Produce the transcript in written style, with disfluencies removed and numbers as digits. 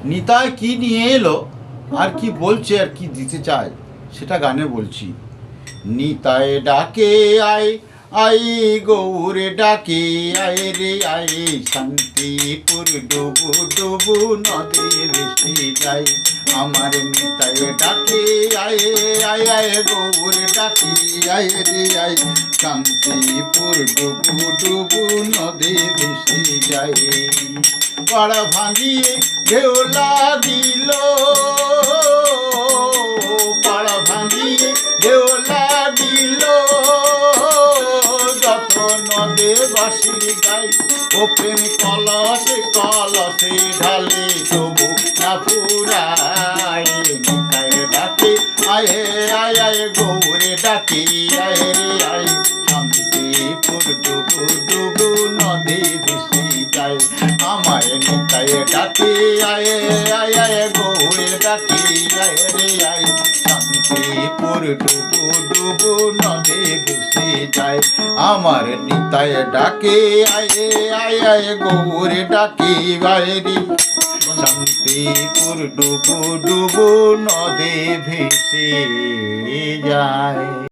নিতাই কি নিয়ে এলো আর কি বলছে আর কি দিতে চায় সেটা গানে বলছি। নিতাই ডাকে আয় আই গৌরে ডাকে আয় রে আয়, শান্তিপুর ডুবু ডুবু নদী ভেসে যায়। আমার নিতাই ডাকে আয় আয় আয় গৌরে ডাকে আয় রে আয়, শান্তিপুর ডুবু ডুবু নদী ভেসে যায়। পাড়া ভাঙিয়ে ঢেউ লাগিল, পাড়া ভাঙিয়ে ঢেউ লাগিল, যত নদে বাসির গাই ও প্রেম কলসে কলসে ঢালে তবু না ফুরায়। নিতাই ডাকে আয় আয় আয় গৌরে ডাকে আয় রে আয়, শান্তিপুর ডুবু ডুবু নদী ভেসে যায়। আমায় নিতাই ডাকে আয় আয় আয় গৌরে ডাকে আয় রে আয়, শান্তিপুর ডুবু ডুবু নদী ভেসে যায়। আমার নিতাই ডাকে আয় আয় আয় গৌরে ডাকে আয় রে, শান্তিপুর ডুবু ডুবু নদী ভেসে যায়।